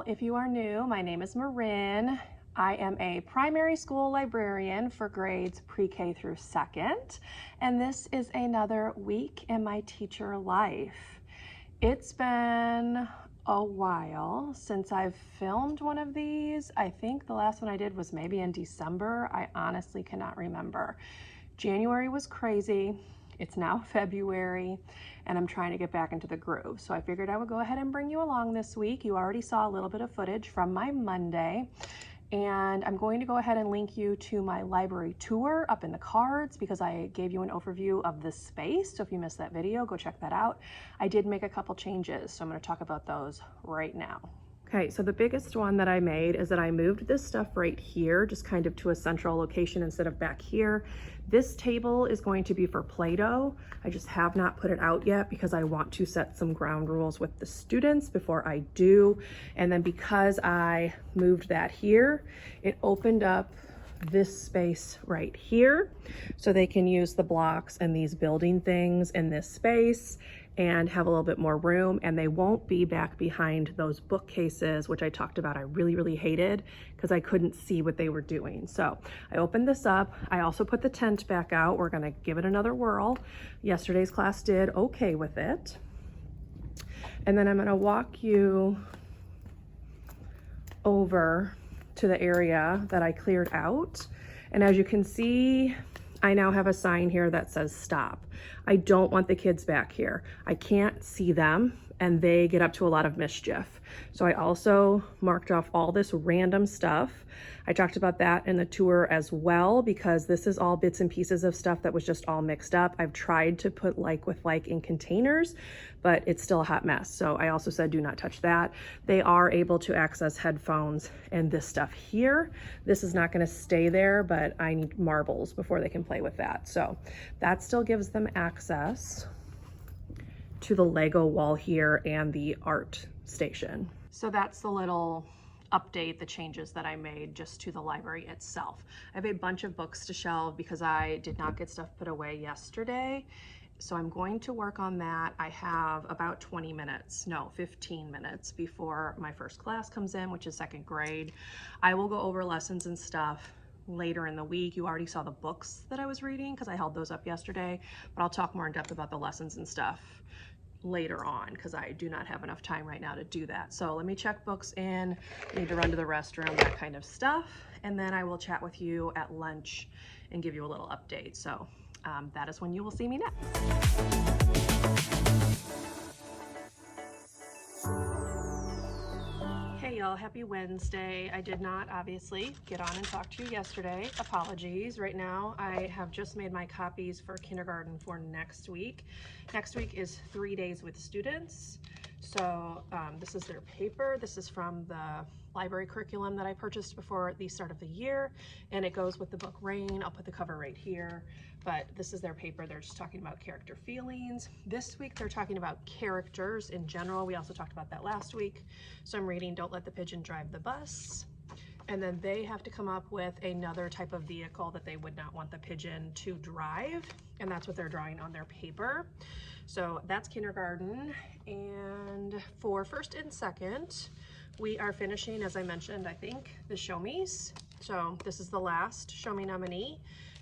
if you are new, my name is Marin. I am a primary school librarian for grades pre-K through second, and this is another week in my teacher life. It's been a while since I've filmed one of these. I think the last one I did was maybe in December. I honestly cannot remember. January was crazy. It's now February, and I'm trying to get back into the groove. So I figured I would go ahead and bring you along this week. You already saw a little bit of footage from my Monday, and I'm going to go ahead and link you to my library tour up in the cards because I gave you an overview of the space. So if you missed that video, go check that out. I did make a couple changes, so I'm going to talk about those right now. Okay, so the biggest one that I made is that I moved this stuff right here, just kind of to a central location instead of back here. This table is going to be for Play-Doh. I just have not put it out yet because I want to set some ground rules with the students before I do. And then because I moved that here, it opened up this space right here so they can use the blocks and these building things in this space and have a little bit more room, and they won't be back behind those bookcases, which I talked about I really hated because I couldn't see what they were doing. So I opened this up. I also put the tent back out. We're gonna give it another whirl. Yesterday's class did okay with it. And then I'm gonna walk you over to the area that I cleared out. And as you can see, I now have a sign here that says stop. I don't want the kids back here. I can't see them and they get up to a lot of mischief. So I also marked off all this random stuff. I talked about that in the tour as well because this is all bits and pieces of stuff that was just all mixed up. I've tried to put like with like in containers, but it's still a hot mess. So I also said do not touch that. They are able to access headphones and this stuff here. This is not gonna stay there, but I need marbles before they can play with that. So that still gives them access to the Lego wall here and the art station. So that's the little update, the changes that I made just to the library itself. I have a bunch of books to shelve because I did not get stuff put away yesterday. So I'm going to work on that. I have about 15 minutes before my first class comes in, which is second grade. I will go over lessons and stuff later in the week. You already saw the books that I was reading because I held those up yesterday, but I'll talk more in depth about the lessons and stuff later on because I do not have enough time right now to do that. So let me check books in, need to run to the restroom, that kind of stuff, and then I will chat with you at lunch and give you a little update. So that is when you will see me next. Hey y'all, happy Wednesday. I did not obviously get on and talk to you yesterday. Apologies. Right now I have just made my copies for kindergarten for next week. Next week is 3 days with students. So this is their paper. This is from the library curriculum that I purchased before the start of the year, and it goes with the book Rain. I'll put the cover right here, but this is their paper. They're just talking about character feelings. This week they're talking about characters in general. We also talked about that last week. So I'm reading Don't Let the Pigeon Drive the Bus. And then they have to come up with another type of vehicle that they would not want the pigeon to drive, and that's what they're drawing on their paper. So that's kindergarten. And for first and second, we are finishing, as I mentioned, I think, the Show Me's. So this is the last Show Me nominee.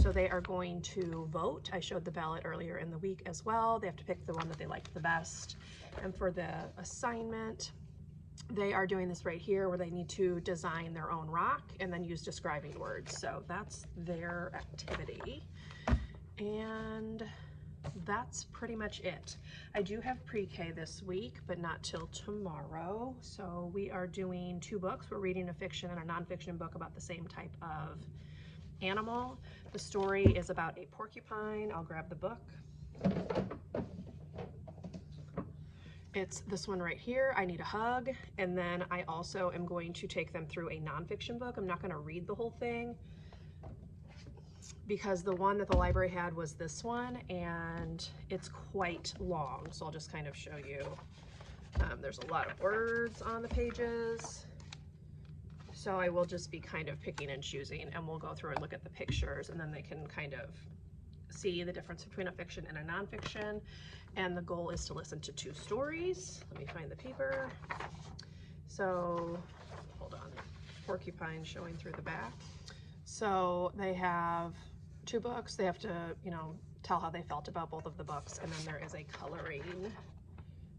So they are going to vote. I showed the ballot earlier in the week as well. They have to pick the one that they liked the best. And for the assignment, they are doing this right here where they need to design their own rock and then use describing words. So that's their activity. And that's pretty much it. I do have pre-K this week, but not till tomorrow. So we are doing 2 books. We're reading a fiction and a nonfiction book about the same type of animal. The story is about a porcupine. I'll grab the book. It's this one right here, I Need a Hug. And then I also am going to take them through a nonfiction book. I'm not gonna read the whole thing because the one that the library had was this one and it's quite long. So I'll just kind of show you. There's a lot of words on the pages. So I will just be kind of picking and choosing, and we'll go through and look at the pictures, and then they can kind of see the difference between a fiction and a nonfiction. And the goal is to listen to 2 stories. Let me find the paper. So, hold on, porcupine showing through the back. So they have 2 books. They have to, you know, tell how they felt about both of the books, and then there is a coloring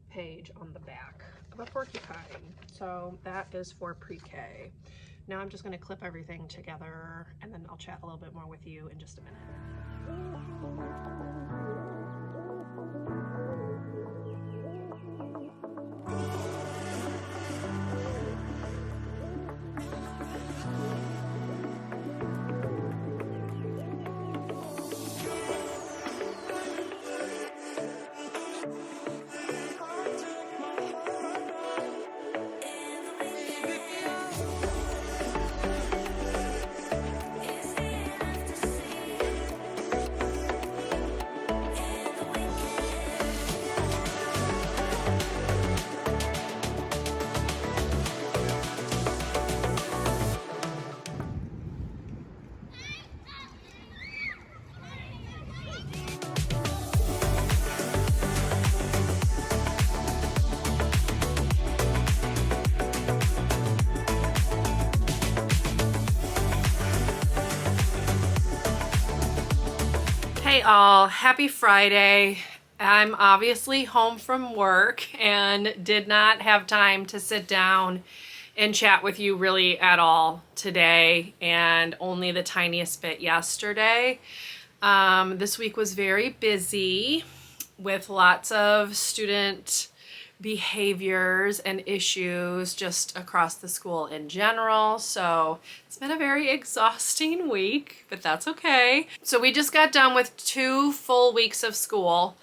page on the back of a porcupine. So that is for pre-K. Now I'm just going to clip everything together, and then I'll chat a little bit more with you in just a minute. Hey all, happy Friday. I'm obviously home from work and did not have time to sit down and chat with you really at all today, and only the tiniest bit yesterday. This week was very busy with lots of student behaviors and issues just across the school in general. So it's been a very exhausting week, but that's okay. So we just got done with 2 full weeks of school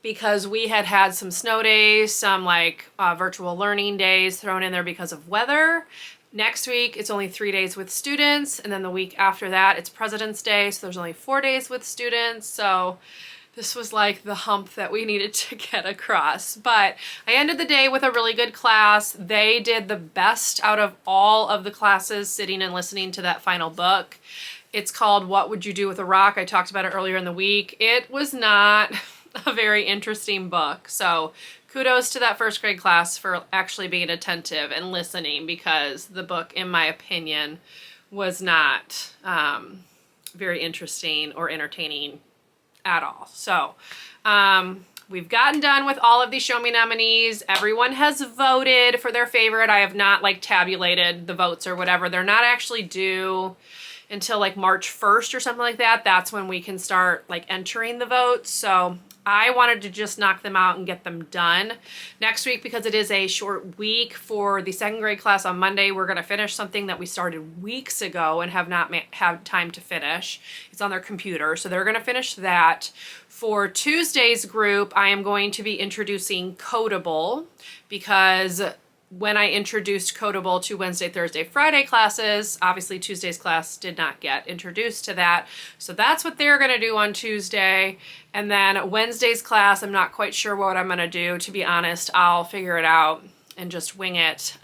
because we had some snow days, some virtual learning days thrown in there because of weather. Next week, it's only 3 days with students. And then the week after that, it's President's Day. So there's only 4 days with students. So this was like the hump that we needed to get across. But I ended the day with a really good class. They did the best out of all of the classes sitting and listening to that final book. It's called What Would You Do with a Rock? I talked about it earlier in the week. It was not a very interesting book. So kudos to that 1st grade class for actually being attentive and listening, because the book, in my opinion, was not very interesting or entertaining at all. So we've gotten done with all of these Show Me nominees. Everyone has voted for their favorite. I have not tabulated the votes or whatever. They're not actually due until March 1st or something like that. That's when we can start entering the votes. So I wanted to just knock them out and get them done. Next week, because it is a short week for the 2nd grade class, on Monday, we're going to finish something that we started weeks ago and have not had time to finish. It's on their computer, so they're going to finish that. For Tuesday's group, I am going to be introducing Codable, because when I introduced Codable to Wednesday, Thursday, Friday classes, obviously Tuesday's class did not get introduced to that. So that's what they're going to do on Tuesday. And then Wednesday's class, I'm not quite sure what I'm going to do. To be honest, I'll figure it out and just wing it,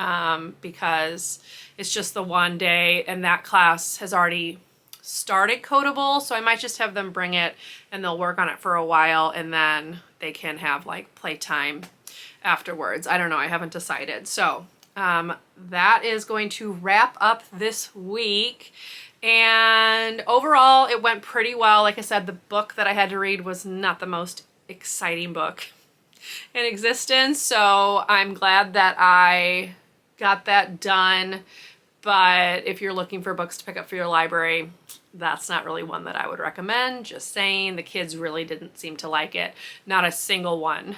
because it's just the one day, and that class has already started Codable. So I might just have them bring it and they'll work on it for a while, and then they can have playtime afterwards. I don't know. I haven't decided. So that is going to wrap up this week. And overall, it went pretty well. Like I said, the book that I had to read was not the most exciting book in existence. So I'm glad that I got that done. But if you're looking for books to pick up for your library, that's not really one that I would recommend. Just saying, the kids really didn't seem to like it. Not a single one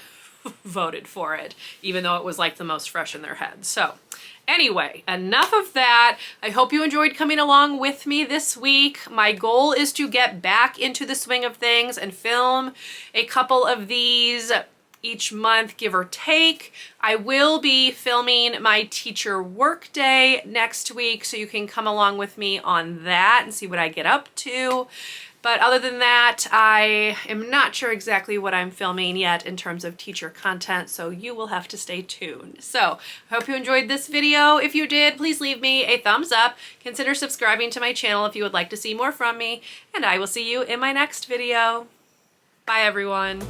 voted for it, even though it was the most fresh in their heads. So anyway, enough of that. I hope you enjoyed coming along with me this week. My goal is to get back into the swing of things and film a couple of these each month, give or take. I will be filming my teacher workday next week, so you can come along with me on that and see what I get up to. But other than that, I am not sure exactly what I'm filming yet in terms of teacher content, so you will have to stay tuned. So I hope you enjoyed this video. If you did, please leave me a thumbs up. Consider subscribing to my channel if you would like to see more from me, and I will see you in my next video. Bye, everyone.